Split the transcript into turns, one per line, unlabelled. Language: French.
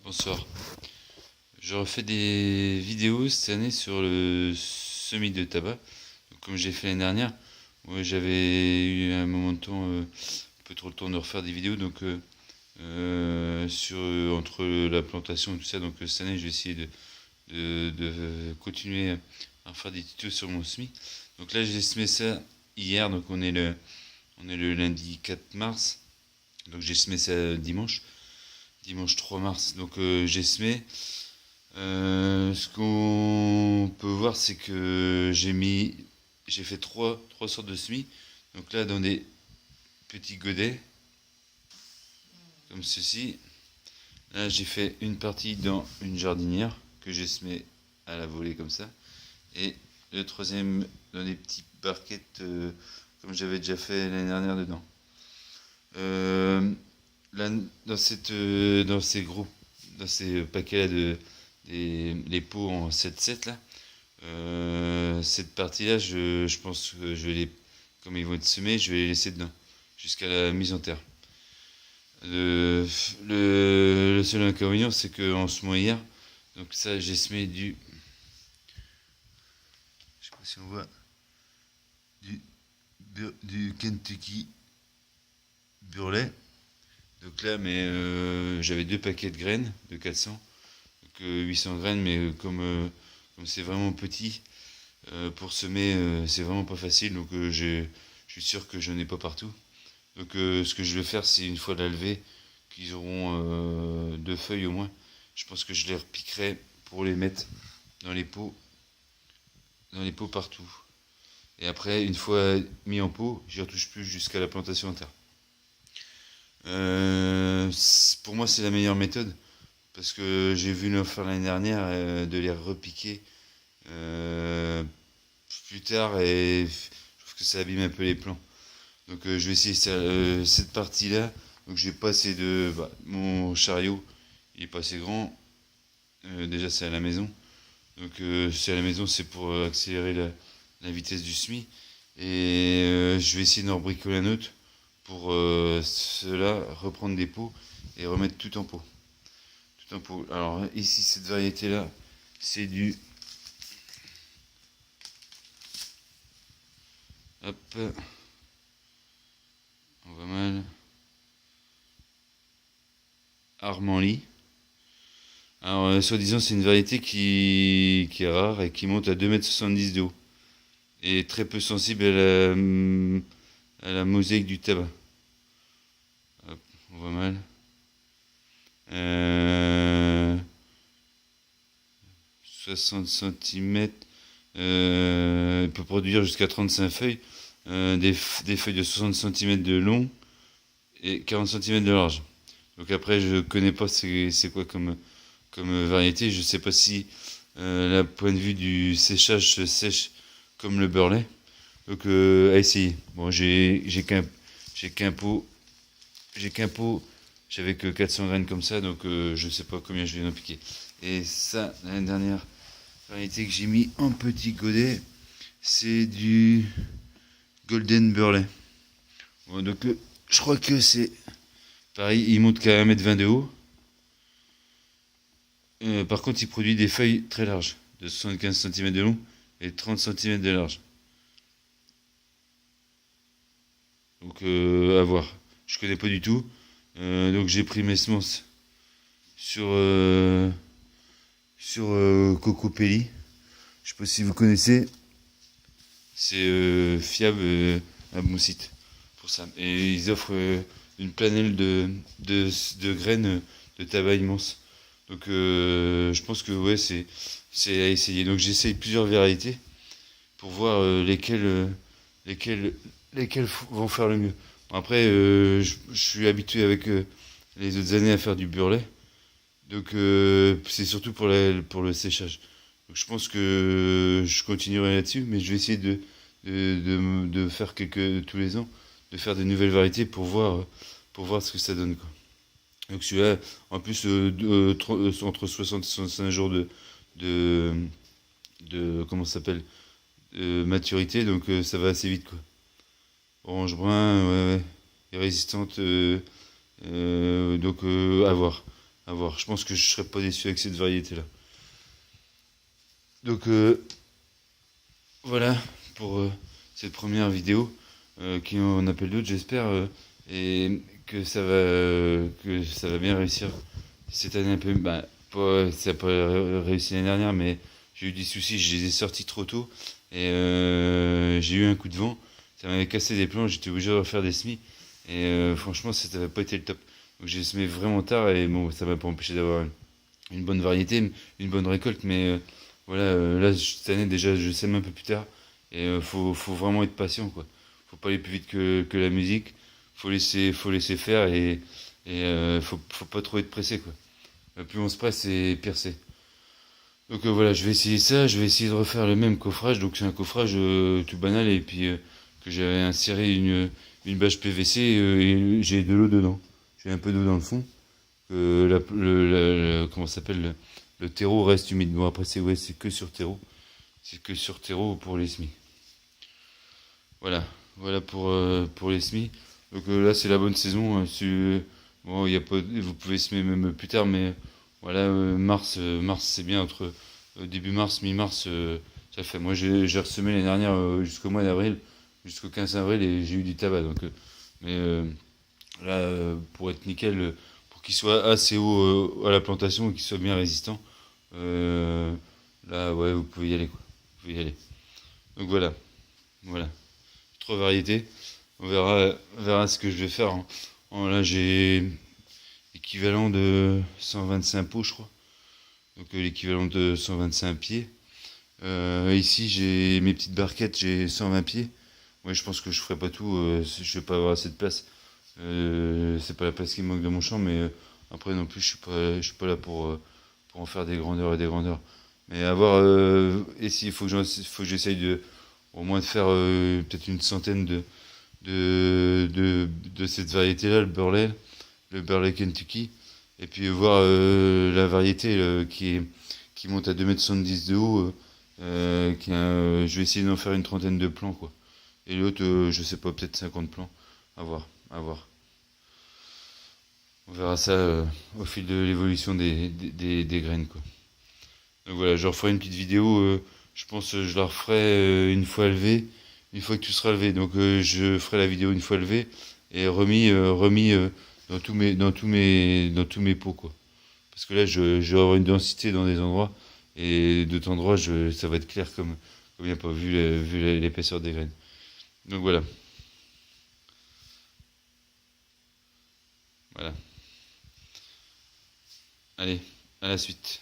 Bonsoir. Je refais des vidéos cette année sur le semis de tabac. Donc, comme j'ai fait l'année dernière, moi j'avais eu un moment de temps, un peu trop le temps de refaire des vidéos. Donc entre la plantation et tout ça. Donc cette année je vais essayer de continuer à faire des tutos sur mon semis. Donc là j'ai semé ça hier. Donc on est le lundi 4 mars. Donc j'ai semé ça dimanche 3 mars. Donc j'ai semé. Ce qu'on peut voir, c'est que j'ai fait trois sortes de semis. Donc là, dans des petits godets, comme ceci. Là, j'ai fait une partie dans une jardinière que j'ai semé à la volée comme ça. Et le troisième dans des petites barquettes, comme j'avais déjà fait l'année dernière dedans. Euh, Là, dans ces paquets-là les pots en 7-7 là. Cette partie-là, je pense que comme ils vont être semés, je vais les laisser dedans jusqu'à la mise en terre. Le, le seul inconvénient, c'est qu'en semant hier, donc ça, j'ai semé je sais pas si on voit, du, du Kentucky Burley. Donc là, mais j'avais deux paquets de graines de 400, donc 800 graines, mais comme c'est vraiment petit, pour semer, c'est vraiment pas facile, donc je suis sûr que je n'en ai pas partout. Donc ce que je vais faire, c'est une fois la levée, qu'ils auront deux feuilles au moins, je pense que je les repiquerai pour les mettre dans les pots, partout. Et après, une fois mis en pot, j'y retouche plus jusqu'à la plantation en terre. Pour moi, c'est la meilleure méthode, parce que j'ai vu le faire l'année dernière, de les repiquer euh, plus tard, et je trouve que ça abîme un peu les plants. Donc je vais essayer cette partie-là. Donc j'ai pas assez de... mon chariot, il est pas assez grand. Déjà c'est à la maison. Donc c'est à la maison, c'est pour accélérer la vitesse du semis. Et je vais essayer d'en bricoler un autre pour cela, reprendre des pots et remettre tout en pot. Tout en pot. Alors ici, cette variété-là, c'est du... Hop, on va mal. Armand-Lee. Alors, soi-disant, c'est une variété qui est rare et qui monte à 2,70 m de haut. Et très peu sensible à la mosaïque du tabac. Hop, on voit mal. Euh, 60 cm. Il peut produire jusqu'à 35 feuilles. Des feuilles de 60 cm de long et 40 cm de large. Donc après, je connais pas c'est quoi comme variété. Je sais pas si la point de vue du séchage se sèche comme le Burley. Donc à essayer. Bon, j'ai qu'un pot, j'avais que 400 graines comme ça, donc je sais pas combien je vais en piquer. Et ça, l'année dernière, variété que j'ai mis en petit godet, c'est du Golden Burley. Bon, donc je crois que c'est pareil, il monte qu'à 1,20 m de haut. Par contre, il produit des feuilles très larges, de 75 cm de long et 30 cm de large. Donc à voir. Je connais pas du tout. Donc j'ai pris mes semences sur Cocopelli. Je sais pas si vous connaissez. C'est fiable, un bon site pour ça. Et ils offrent une planèle de graines de tabac immense. Donc je pense que ouais, c'est à essayer. Donc j'essaye plusieurs variétés pour voir lesquelles, vont faire le mieux. Bon, après, je suis habitué avec les autres années à faire du burlet. Donc c'est surtout pour le séchage. Donc je pense que je continuerai là-dessus, mais je vais essayer de faire tous les ans, de faire des nouvelles variétés pour voir ce que ça donne, quoi. Donc celui-là, en plus, entre 60 et 65 jours de, comment ça s'appelle, maturité, donc ça va assez vite, quoi. Orange brun, ouais, ouais. Et résistante, donc à voir. À voir. Je pense que je serais pas déçu avec cette variété-là. Donc voilà pour cette première vidéo qui en appelle d'autres, j'espère, et que ça va bien réussir cette année un peu. Bah, pas, ça n'a pas réussi l'année dernière, mais j'ai eu des soucis, je les ai sortis trop tôt et j'ai eu un coup de vent, ça m'avait cassé des plans, j'étais obligé de refaire des semis et franchement, ça n'avait pas été le top. Donc j'ai semé vraiment tard et bon, ça m'a pas empêché d'avoir une bonne variété, une bonne récolte, mais voilà, là cette année déjà je sème un peu plus tard et faut vraiment être patient quoi. Faut pas aller plus vite que la musique, faut laisser faire et faut pas trop être pressé quoi. Plus on se presse et pire c'est. Donc voilà, je vais essayer ça, je vais essayer de refaire le même coffrage, donc c'est un coffrage tout banal et puis que j'avais inséré une bâche PVC et j'ai de l'eau dedans. J'ai un peu d'eau dans le fond que comment ça s'appelle le terreau reste humide. Bon après c'est que sur terreau, c'est que sur terreau pour les semis. Voilà, voilà pour les semis. Donc là c'est la bonne saison. Bon il y a pas, vous pouvez semer même plus tard, mais voilà mars c'est bien entre début mars mi-mars ça fait. Moi j'ai ressemé l'année dernière jusqu'au mois d'avril, jusqu'au 15 avril et j'ai eu du tabac donc mais là pour être nickel. Pour qu'il soit assez haut à la plantation et qu'il soit bien résistant. Euh, Là, ouais, vous pouvez y aller, quoi. Vous pouvez y aller. Donc voilà, voilà. 3 variétés. On verra ce que je vais faire. Là, j'ai l'équivalent de 125 pots, je crois. Donc l'équivalent de 125 pieds. Ici, j'ai mes petites barquettes, j'ai 120 pieds. Ouais, je pense que je ferai pas tout. Je vais pas avoir assez de place. C'est pas la place qui me manque de mon champ, mais après non plus, je suis pas là pour en faire des grandeurs et des grandeurs. Mais avoir, et s'il faut que j'essaye au moins de faire peut-être une centaine de cette variété-là, le Burley Kentucky, et puis voir la variété qui monte à 2,70 m de haut, je vais essayer d'en faire une trentaine de plants, quoi. Et l'autre, je sais pas, peut-être 50 plants. À voir, à voir. On verra ça au fil de l'évolution des graines, quoi. Donc voilà, je referai une petite vidéo. Je pense que je la referai une fois levée, une fois que tout sera levé. Donc je ferai la vidéo une fois levée et remis dans tous mes pots, quoi. Parce que là, je vais avoir une densité dans des endroits et d'autres endroits, ça va être clair comme il n'y a pas vu l'épaisseur des graines. Donc voilà, voilà. Allez, à la suite.